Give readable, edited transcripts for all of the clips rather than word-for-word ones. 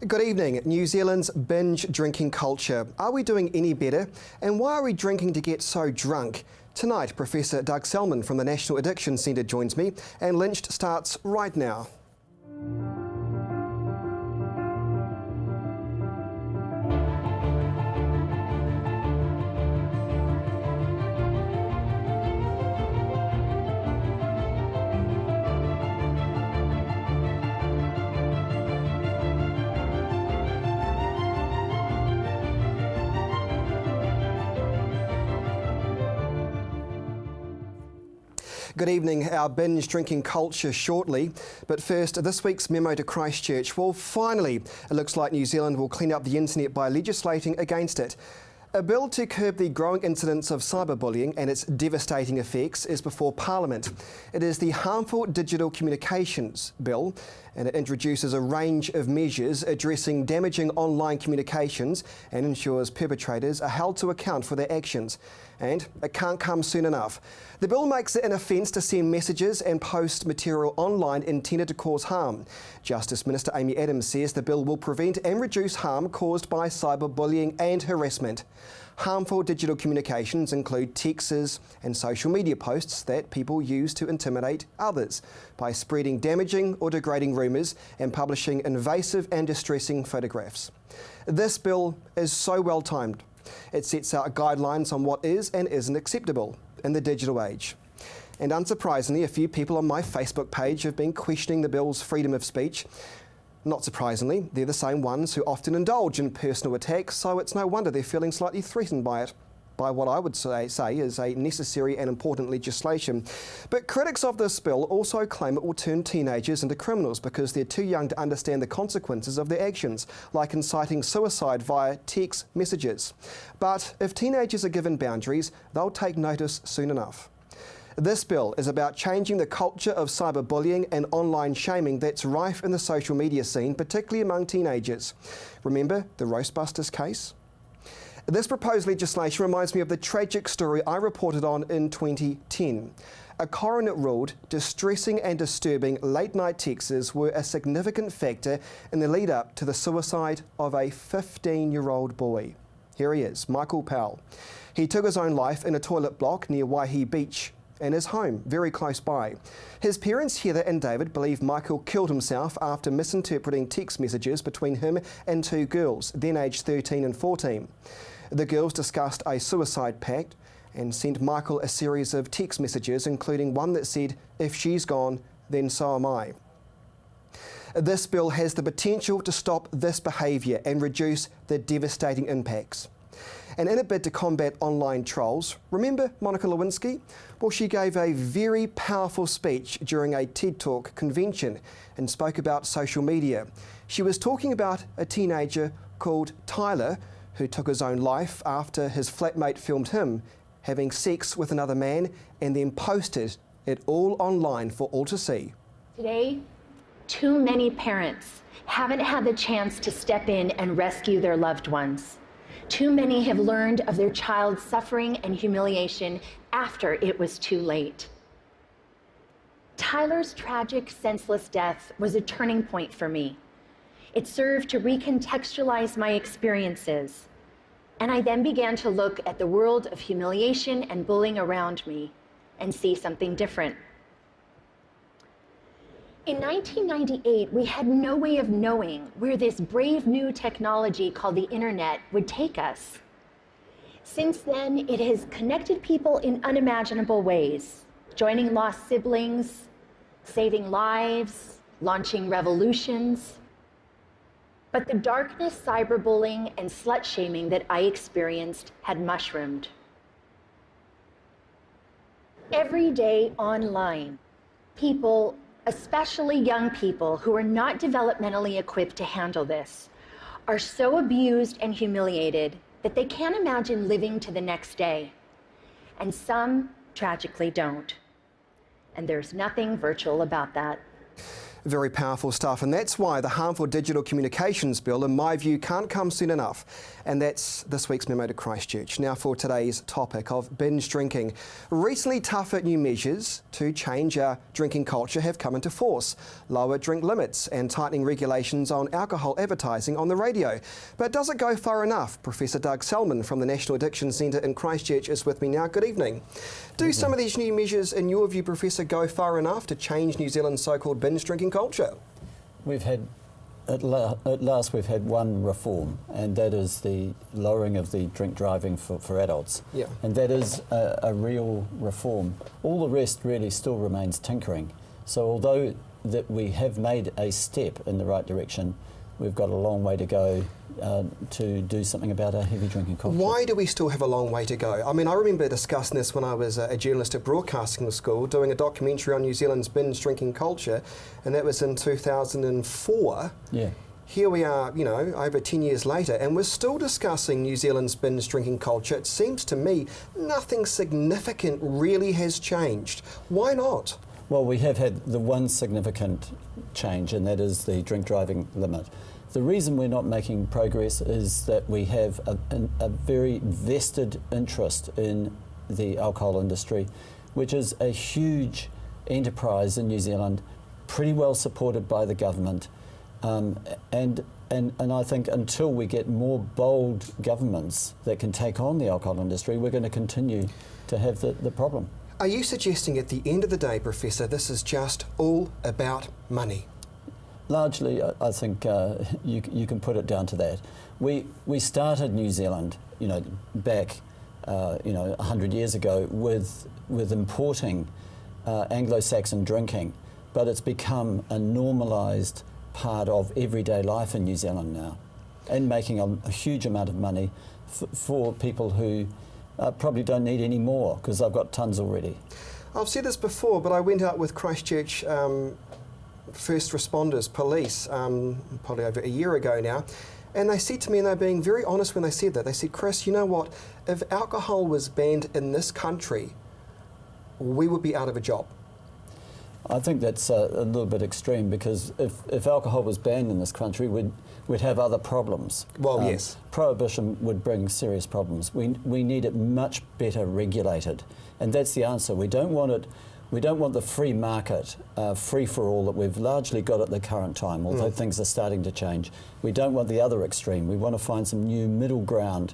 Good evening. New Zealand's binge drinking culture. Are we doing any better? And why are we drinking to get so drunk? Tonight, Professor Doug Selman from the National Addiction Centre joins me, and Lynched starts right now. Good evening. Our binge drinking culture shortly. But first, this week's memo to Christchurch. Well, finally, it looks like New Zealand will clean up the internet by legislating against it. A bill to curb the growing incidence of cyberbullying and its devastating effects is before Parliament. It is the Harmful Digital Communications Bill, and it introduces a range of measures addressing damaging online communications and ensures perpetrators are held to account for their actions. And it can't come soon enough. The bill makes it an offence to send messages and post material online intended to cause harm. Justice Minister Amy Adams says the bill will prevent and reduce harm caused by cyberbullying and harassment. Harmful digital communications include texts and social media posts that people use to intimidate others by spreading damaging or degrading rumours and publishing invasive and distressing photographs. This bill is so well timed. It sets out guidelines on what is and isn't acceptable in the digital age. And unsurprisingly, a few people on my Facebook page have been questioning the bill's freedom of speech. Not surprisingly, they're the same ones who often indulge in personal attacks, so it's no wonder they're feeling slightly threatened by it, by what I would say is a necessary and important legislation. But critics of this bill also claim it will turn teenagers into criminals because they're too young to understand the consequences of their actions, like inciting suicide via text messages. But if teenagers are given boundaries, they'll take notice soon enough. This bill is about changing the culture of cyberbullying and online shaming that's rife in the social media scene, particularly among teenagers. Remember the Roastbusters case? This proposed legislation reminds me of the tragic story I reported on in 2010. A coroner ruled distressing and disturbing late-night texts were a significant factor in the lead-up to the suicide of a 15-year-old boy. Here he is, Michael Powell. He took his own life in a toilet block near Waihi Beach in his home, very close by. His parents, Heather and David, believe Michael killed himself after misinterpreting text messages between him and two girls, then aged 13 and 14. The girls discussed a suicide pact and sent Michael a series of text messages, including one that said, "If she's gone, then so am I." This bill has the potential to stop this behaviour and reduce the devastating impacts. And in a bid to combat online trolls, remember Monica Lewinsky? Well, she gave a very powerful speech during a TED Talk convention and spoke about social media. She was talking about a teenager called Tyler who took his own life after his flatmate filmed him having sex with another man and then posted it all online for all to see. Today, too many parents haven't had the chance to step in and rescue their loved ones. Too many have learned of their child's suffering and humiliation after it was too late. Tyler's tragic, senseless death was a turning point for me. It served to recontextualize my experiences, and I then began to look at the world of humiliation and bullying around me and see something different. In 1998, we had no way of knowing where this brave new technology called the internet would take us. Since then, it has connected people in unimaginable ways, joining lost siblings, saving lives, launching revolutions. But the darkness, cyberbullying, and slut-shaming that I experienced had mushroomed. Every day online, people, especially young people who are not developmentally equipped to handle this, are so abused and humiliated that they can't imagine living to the next day. And some tragically don't. And there's nothing virtual about that. Very powerful stuff, and that's why the harmful digital communications bill, in my view, can't come soon enough. And that's this week's memo to Christchurch. Now for today's topic of binge drinking. Recently, tougher new measures to change our drinking culture have come into force. Lower drink limits and tightening regulations on alcohol advertising on the radio. But does it go far enough? Professor Doug Selman from the National Addiction Centre in Christchurch is with me now. Good evening. Do some of these new measures, in your view, Professor, go far enough to change New Zealand's so-called binge drinking culture? We've had, at last we've had one reform, and that is the lowering of the drink driving for adults. Yeah. And that is a real reform. All the rest really still remains tinkering. So although that we have made a step in the right direction, we've got a long way to go to do something about our heavy drinking culture. Why do we still have a long way to go? I mean, I remember discussing this when I was a journalist at Broadcasting School, doing a documentary on New Zealand's binge drinking culture, and that was in 2004. Yeah. Here we are, you know, over 10 years later, and we're still discussing New Zealand's binge drinking culture. It seems to me nothing significant really has changed. Why not? Well, we have had the one significant change, and that is the drink driving limit. The reason we're not making progress is that we have a very vested interest in the alcohol industry, which is a huge enterprise in New Zealand, pretty well supported by the government. And I think until we get more bold governments that can take on the alcohol industry, we're going to continue to have the problem. Are you suggesting at the end of the day, Professor, this is just all about money? Largely, I think you can put it down to that. We started New Zealand, you know, back, 100 years ago with importing Anglo-Saxon drinking, but it's become a normalised part of everyday life in New Zealand now, and making a huge amount of money for people who probably don't need any more because they've got tons already. I've said this before, but I went out with Christchurch first responders, police, probably over a year ago now, and they said to me, and they're being very honest when they said that, they said, Chris, you know what, if alcohol was banned in this country, we would be out of a job. I think that's a little bit extreme, because if alcohol was banned in this country, we'd have other problems. Well, yes. Prohibition would bring serious problems. We need it much better regulated, and that's the answer. We don't want it. We don't want the free market, free for all that we've largely got at the current time, although things are starting to change. We don't want the other extreme. We want to find some new middle ground,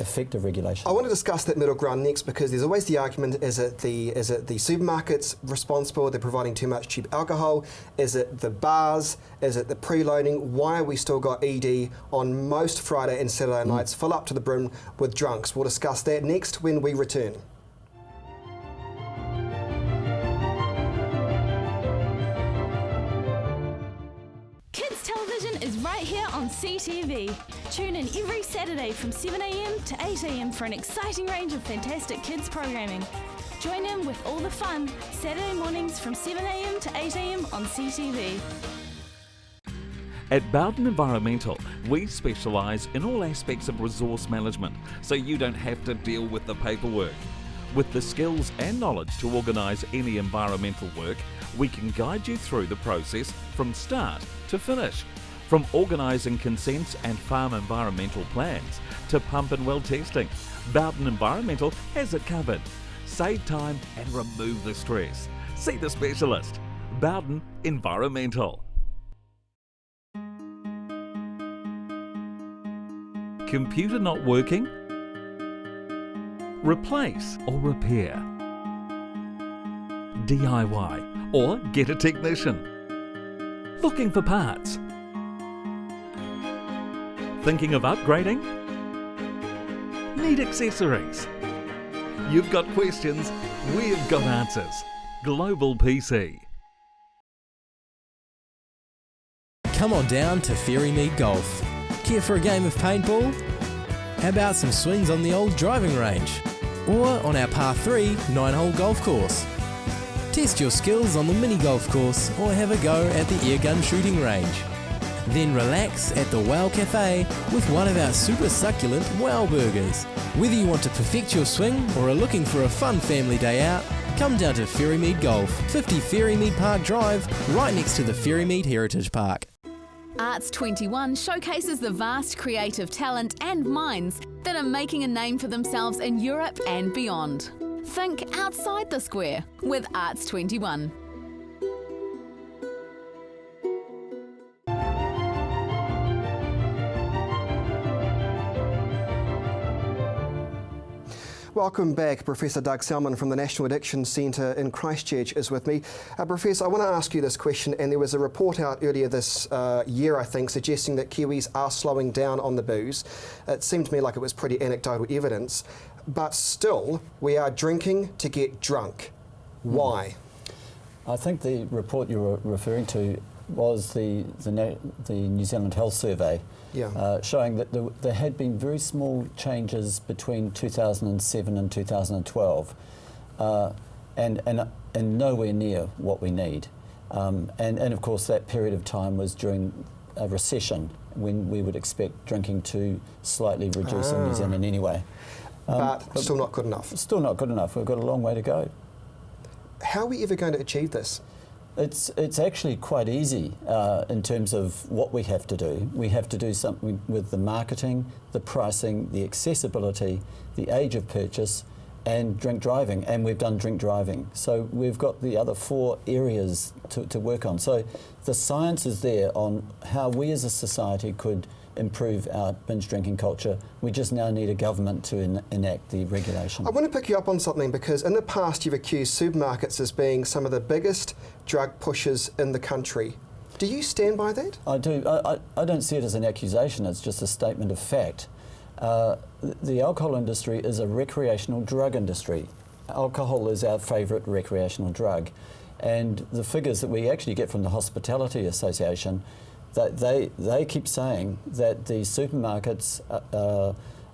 effective regulation. I want to discuss that middle ground next, because there's always the argument, is it the supermarkets responsible? They're providing too much cheap alcohol? Is it the bars? Is it the preloading? Why have we still got ED on most Friday and Saturday nights full up to the brim with drunks? We'll discuss that next when we return. Right here on CTV. Tune in every Saturday from 7 a.m. to 8 a.m. for an exciting range of fantastic kids programming. Join in with all the fun Saturday mornings from 7 a.m. to 8 a.m. on CTV. At Bowden Environmental, we specialise in all aspects of resource management, so you don't have to deal with the paperwork. With the skills and knowledge to organise any environmental work, we can guide you through the process from start to finish. From organising consents and farm environmental plans to pump and well testing, Bowden Environmental has it covered. Save time and remove the stress. See the specialist. Bowden Environmental. Computer not working? Replace or repair. DIY or get a technician. Looking for parts? Thinking of upgrading? Need accessories? You've got questions, we've got answers. Global PC. Come on down to Ferrymead Golf. Care for a game of paintball? How about some swings on the old driving range? Or on our par 3 9-hole golf course? Test your skills on the mini golf course or have a go at the airgun shooting range. Then relax at the Wow Cafe with one of our super succulent Wow Burgers. Whether you want to perfect your swing or are looking for a fun family day out, Come down to Ferrymead Golf, 50 Ferrymead Park Drive, right next to the Ferrymead Heritage Park. Arts 21 showcases the vast creative talent and minds that are making a name for themselves in Europe and beyond. Think outside the square with Arts 21. Welcome back. Professor Doug Selman from the National Addiction Centre in Christchurch is with me. Professor, I want to ask you this question, and there was a report out earlier this year, I think, suggesting that Kiwis are slowing down on the booze. It seemed to me like it was pretty anecdotal evidence, but still, we are drinking to get drunk. Why? I think the report you were referring to was the New Zealand Health Survey, showing that there had been very small changes between 2007 and 2012, and nowhere near what we need. And of course that period of time was during a recession, when we would expect drinking to slightly reduce in New Zealand anyway. But still not good enough. Still not good enough. We've got a long way to go. How are we ever going to achieve this? It's actually quite easy in terms of what we have to do. We have to do something with the marketing, the pricing, the accessibility, the age of purchase, and drink driving. And we've done drink driving. So we've got the other 4 areas to work on. So the science is there on how we as a society could improve our binge drinking culture. We just now need a government to enact the regulation. I want to pick you up on something, because in the past you've accused supermarkets as being some of the biggest drug pushers in the country. Do you stand by that? I do. I don't see it as an accusation, it's just a statement of fact. The alcohol industry is a recreational drug industry. Alcohol is our favourite recreational drug, and the figures that we actually get from the Hospitality Association, that they keep saying that the supermarkets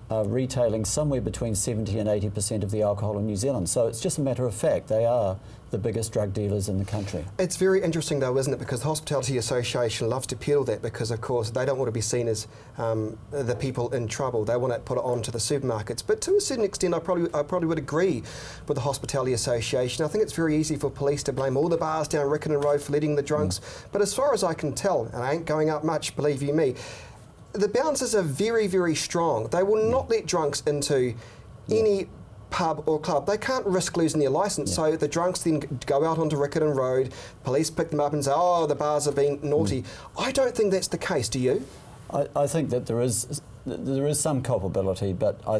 are retailing somewhere between 70 and 80% of the alcohol in New Zealand. So it's just a matter of fact, they are the biggest drug dealers in the country. It's very interesting though, isn't it? Because the Hospitality Association loves to peddle that, because of course they don't want to be seen as the people in trouble. They want to put it on to the supermarkets. But to a certain extent, I probably would agree with the Hospitality Association. I think it's very easy for police to blame all the bars down Riccarton Road for letting the drunks. But as far as I can tell, and I ain't going up much, believe you me, the bouncers are very, very strong. They will not let drunks into any pub or club. They can't risk losing their licence, so the drunks then go out onto Riccarton Road, police pick them up and say, oh, the bars are being naughty. I don't think that's the case, do you? I think that there is some culpability, but I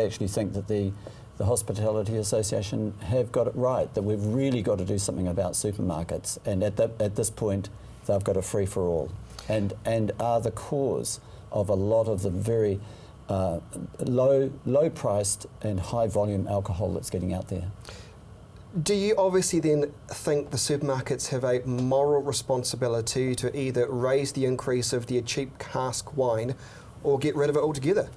actually think that the Hospitality Association have got it right, that we've really got to do something about supermarkets, and at this point they've got a free-for-all. And are the cause of a lot of the very low-priced and high-volume alcohol that's getting out there. Do you obviously then think the supermarkets have a moral responsibility to either raise the increase of their cheap cask wine or get rid of it altogether?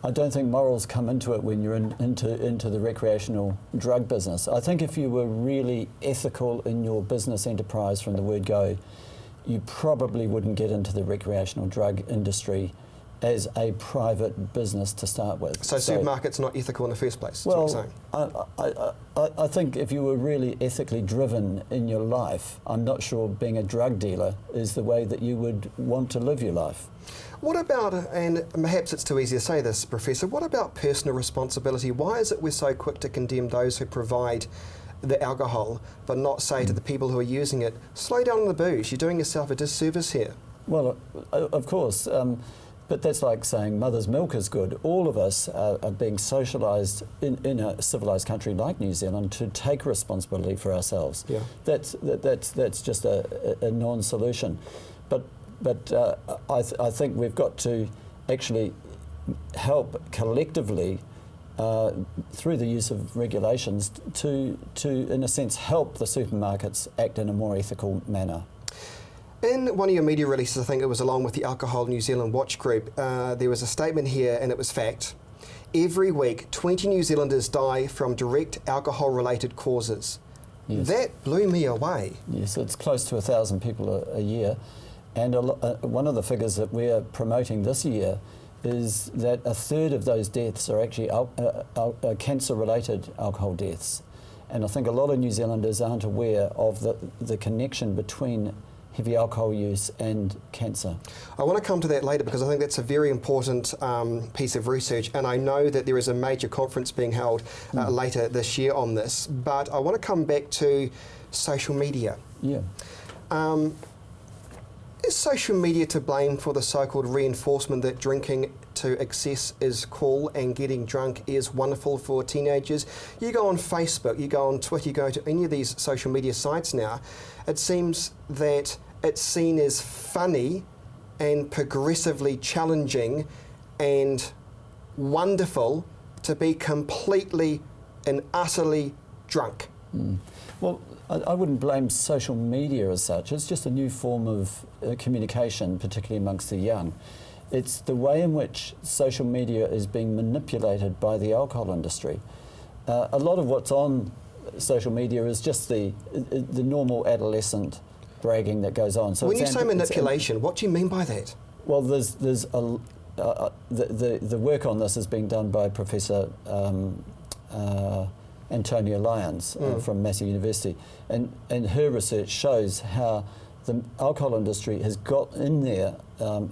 I don't think morals come into it when you're into the recreational drug business. I think if you were really ethical in your business enterprise from the word go, you probably wouldn't get into the recreational drug industry as a private business to start with. So supermarkets not ethical in the first place, well, is what you're saying? I think if you were really ethically driven in your life, I'm not sure being a drug dealer is the way that you would want to live your life. What about, and perhaps it's too easy to say this, Professor, what about personal responsibility? Why is it we're so quick to condemn those who provide the alcohol, but not say to the people who are using it, slow down on the booze, you're doing yourself a disservice here? Well, of course, but that's like saying mother's milk is good. All of us are being socialised in a civilised country like New Zealand to take responsibility for ourselves. Yeah. That's just a non-solution. But I think we've got to actually help collectively through the use of regulations to, in a sense, help the supermarkets act in a more ethical manner. In one of your media releases, I think it was along with the Alcohol New Zealand Watch Group, there was a statement here, and it was fact. Every week, 20 New Zealanders die from direct alcohol-related causes. Yes. That blew me away. Yes, it's close to 1,000 people a year. And one of the figures that we're promoting this year is that a third of those deaths are actually cancer-related alcohol deaths. And I think a lot of New Zealanders aren't aware of the connection between heavy alcohol use and cancer. I want to come to that later because I think that's a very important piece of research, and I know that there is a major conference being held later this year on this, but I want to come back to social media. Yeah. Is social media to blame for the so-called reinforcement that drinking to excess is cool and getting drunk is wonderful for teenagers? You go on Facebook, you go on Twitter, you go to any of these social media sites now, it seems that it's seen as funny and progressively challenging and wonderful to be completely and utterly drunk. Well, I wouldn't blame social media as such. It's just a new form of communication, particularly amongst the young. It's the way in which social media is being manipulated by the alcohol industry. A lot of what's on social media is just the normal adolescent bragging that goes on. So when you say manipulation, what do you mean by that? Well, the work on this is being done by Professor Antonia Lyons from Massey University, and her research shows how the alcohol industry has got in there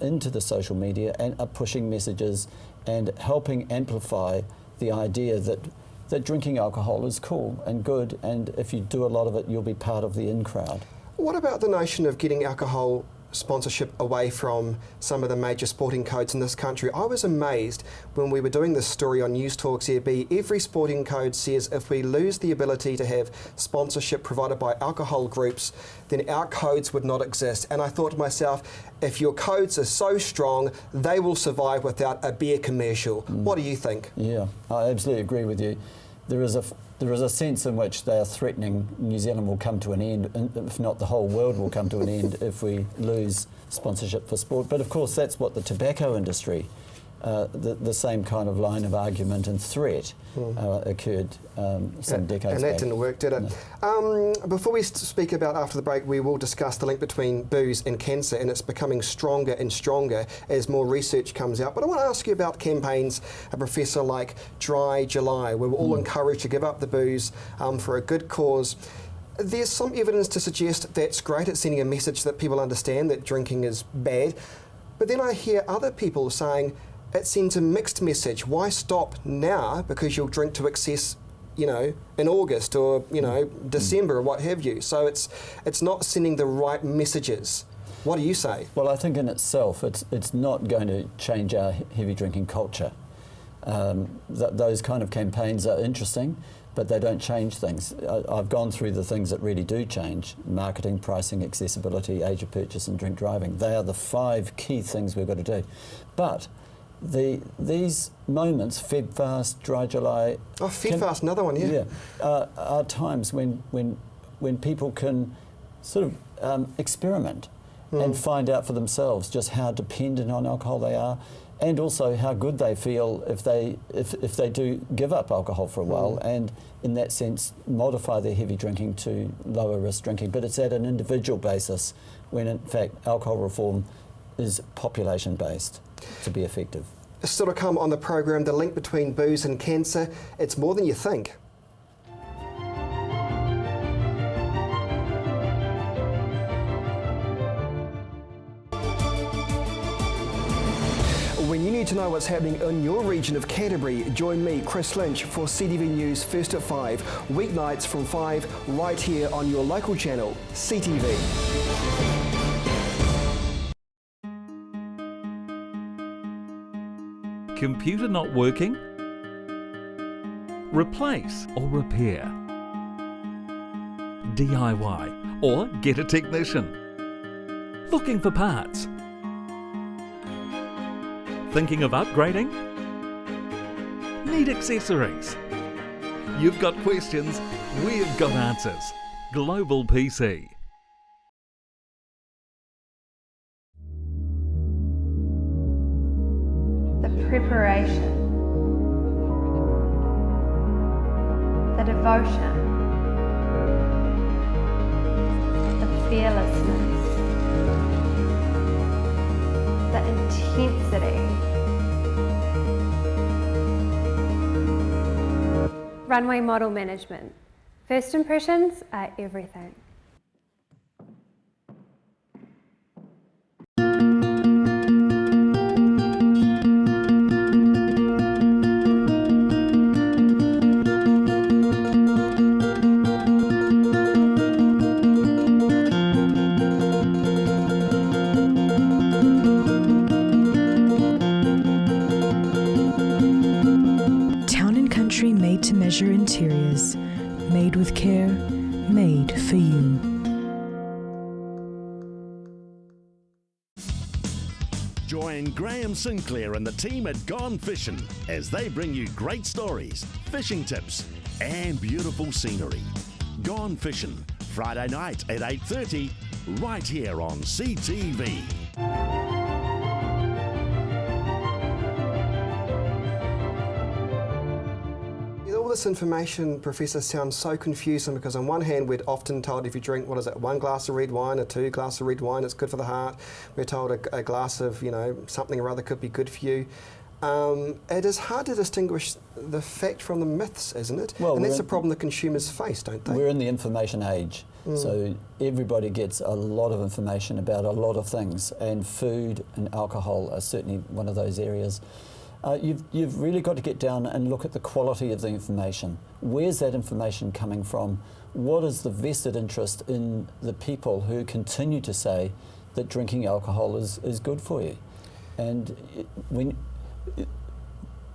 into the social media and are pushing messages and helping amplify the idea that drinking alcohol is cool and good, and if you do a lot of it, you'll be part of the in crowd. What about the notion of getting alcohol sponsorship away from some of the major sporting codes in this country? I was amazed when we were doing this story on News Talks AB. Every sporting code says if we lose the ability to have sponsorship provided by alcohol groups, then our codes would not exist. And I thought to myself, if your codes are so strong, they will survive without a beer commercial. What do you think? Yeah, I absolutely agree with you. There is a sense in which they are threatening New Zealand will come to an end, if not the whole world will come to an end if we lose sponsorship for sport. But of course that's what the tobacco industry, the same kind of line of argument and threat occurred some decades back. And that didn't work, did it? No. Before we speak about after the break, we will discuss the link between booze and cancer, and it's becoming stronger and stronger as more research comes out. But I want to ask you about campaigns, a professor like Dry July, where we're all encouraged to give up the booze for a good cause. There's some evidence to suggest that's great at sending a message that people understand that drinking is bad. But then I hear other people saying, it sends a mixed message. Why stop now because you'll drink to excess, you know, in August or, you know, December or what have you. So it's not sending the right messages. What do you say? Well, I think in itself it's not going to change our heavy drinking culture. Those kind of campaigns are interesting, but they don't change things. I've gone through the things that really do change: marketing, pricing, accessibility, age of purchase and drink driving. They are the 5 key things we've got to do. But these moments, Feb Fast, Dry July... Oh, Feb Fast, another one, yeah. Are times when people can sort of experiment and find out for themselves just how dependent on alcohol they are, and also how good they feel if they do give up alcohol for a while, and in that sense modify their heavy drinking to lower risk drinking. But it's at an individual basis, when in fact alcohol reform is population based to be effective. Still to come on the program, the link between booze and cancer. It's more than you think. When you need to know what's happening in your region of Canterbury, join me, Chris Lynched, for CTV News First at 5, weeknights from 5, right here on your local channel, CTV. Computer not working? Replace or repair? DIY or get a technician? Looking for parts? Thinking of upgrading? Need accessories? You've got questions, we've got answers. Global PC. Preparation, the devotion, the fearlessness, the intensity. Runway model management, First impressions are everything. Made to measure interiors, made with care, made for you. Join Graham Sinclair and the team at Gone Fishing as they bring you great stories, fishing tips and beautiful scenery. Gone Fishing, Friday night at 8:30, right here on CTV. All this information, Professor, sounds so confusing because on one hand we're often told if you drink, what is it, 1 glass of red wine or 2 glasses of red wine, it's good for the heart. We're told a glass of, something or other could be good for you. It is hard to distinguish the fact from the myths, isn't it? Well, and that's the problem the consumers face, don't they? We're in the information age, so everybody gets a lot of information about a lot of things, and food and alcohol are certainly one of those areas. You've really got to get down and look at the quality of the information. Where's that information coming from? What is the vested interest in the people who continue to say that drinking alcohol is good for you? And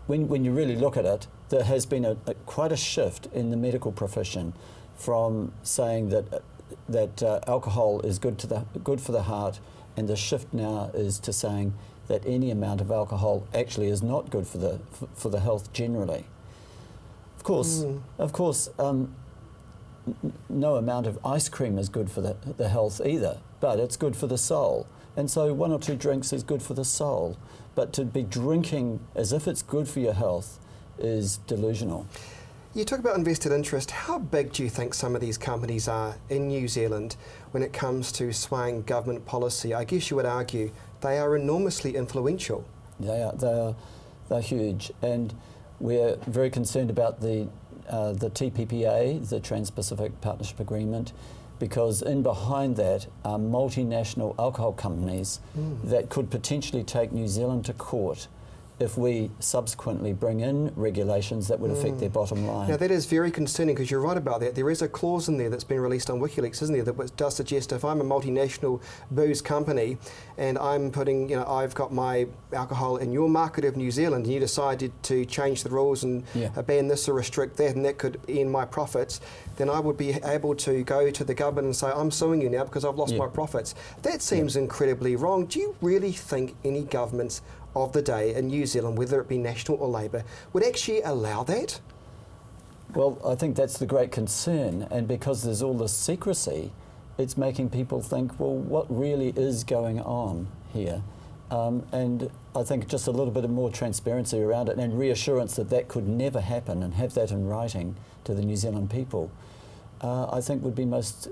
when you really look at it, there has been quite a shift in the medical profession from saying that alcohol is good for the heart, and the shift now is to saying that any amount of alcohol actually is not good for the health generally. Of course, no amount of ice cream is good for the health either, but it's good for the soul. And so 1 or 2 drinks is good for the soul. But to be drinking as if it's good for your health is delusional. You talk about invested interest. How big do you think some of these companies are in New Zealand when it comes to swaying government policy? I guess you would argue they are enormously influential. They're huge, and we're very concerned about the TPPA, the Trans-Pacific Partnership Agreement, because in behind that are multinational alcohol companies that could potentially take New Zealand to court if we subsequently bring in regulations that would affect their bottom line. Now that is very concerning, because you're right about that. There is a clause in there that's been released on WikiLeaks, isn't there, that does suggest if I'm a multinational booze company and I'm putting, I've got my alcohol in your market of New Zealand, and you decided to change the rules and ban this or restrict that, and that could end my profits, then I would be able to go to the government and say, I'm suing you now because I've lost my profits. That seems incredibly wrong. Do you really think any governments of the day in New Zealand, whether it be National or Labour, would actually allow that? Well, I think that's the great concern, and because there's all this secrecy, it's making people think, well, what really is going on here? And I think just a little bit of more transparency around it and reassurance that that could never happen, and have that in writing to the New Zealand people, I think would be most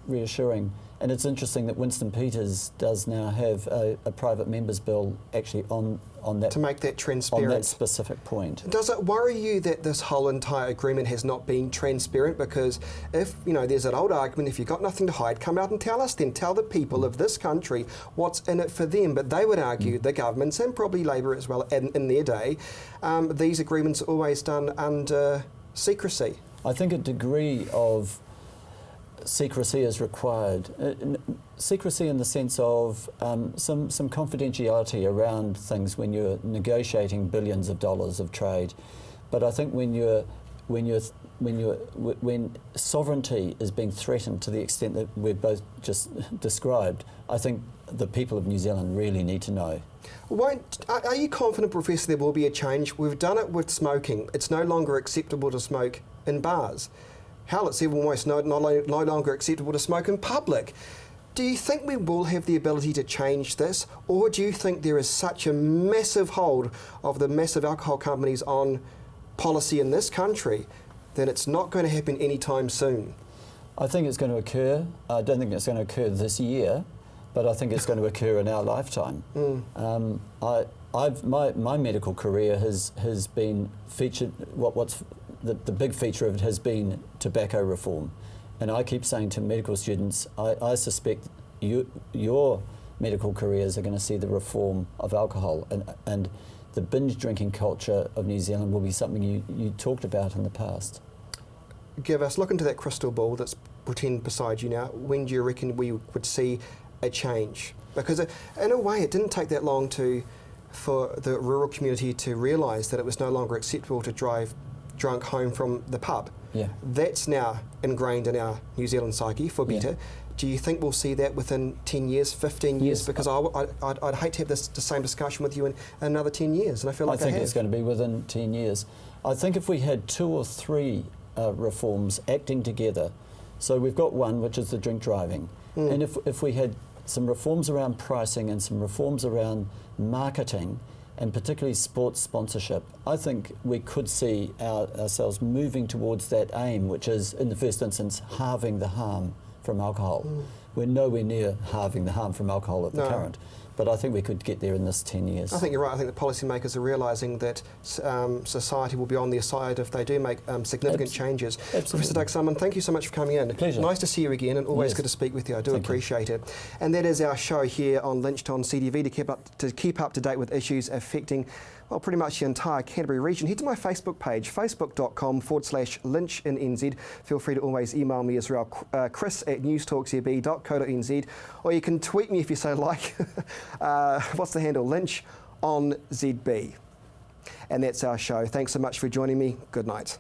reassuring. And it's interesting that Winston Peters does now have a private member's bill actually on that, to make that transparent, on that specific point. Does it worry you that this whole entire agreement has not been transparent? Because if, there's an old argument, if you've got nothing to hide, come out and tell us then. Tell the people of this country what's in it for them. But they would argue, the governments, and probably Labour as well in their day, these agreements are always done under secrecy. I think a degree of secrecy is required. Secrecy in the sense of some confidentiality around things when you're negotiating billions of dollars of trade. But I think when sovereignty is being threatened to the extent that we've both just described, I think the people of New Zealand really need to know. Are you confident, Professor, there will be a change? We've done it with smoking. It's no longer acceptable to smoke in bars. Hell, it's even almost no longer acceptable to smoke in public. Do you think we will have the ability to change this, or do you think there is such a massive hold of the massive alcohol companies on policy in this country that it's not going to happen anytime soon? I think it's going to occur. I don't think it's going to occur this year, but I think it's going to occur in our lifetime. My medical career has been featured. What's the big feature of it has been tobacco reform, and I keep saying to medical students, I suspect your medical careers are going to see the reform of alcohol, and the binge drinking culture of New Zealand will be something you talked about in the past. Look into that crystal ball that's pretend beside you now. When do you reckon we would see a change? Because in a way it didn't take that long for the rural community to realise that it was no longer acceptable to drive drunk home from the pub. Yeah. That's now ingrained in our New Zealand psyche, for better. Yeah. Do you think we'll see that within 10 years, 15 years? Because I'd hate to have the same discussion with you in another 10 years, and I feel like I think it's going to be within 10 years. I think if we had 2 or 3 reforms acting together, so we've got one, which is the drink driving, and if we had some reforms around pricing and some reforms around marketing, and particularly sports sponsorship, I think we could see ourselves moving towards that aim, which is, in the first instance, halving the harm from alcohol. We're nowhere near halving the harm from alcohol at the current, but I think we could get there in this 10 years. I think you're right. I think the policymakers are realising that society will be on their side if they do make significant changes. Absolutely. Professor Doug Summan, thank you so much for coming in. Pleasure. Nice to see you again, and always good to speak with you. I do appreciate it. And that is our show here on Lynched on CTV. To keep up to date with issues affecting, well, pretty much the entire Canterbury region, head to my Facebook page, facebook.com/Lynch in NZ. Feel free to always email me as well, chris@newstalkzb.co.nz, or you can tweet me if you so like. What's the handle? Lynch on ZB. And that's our show. Thanks so much for joining me. Good night.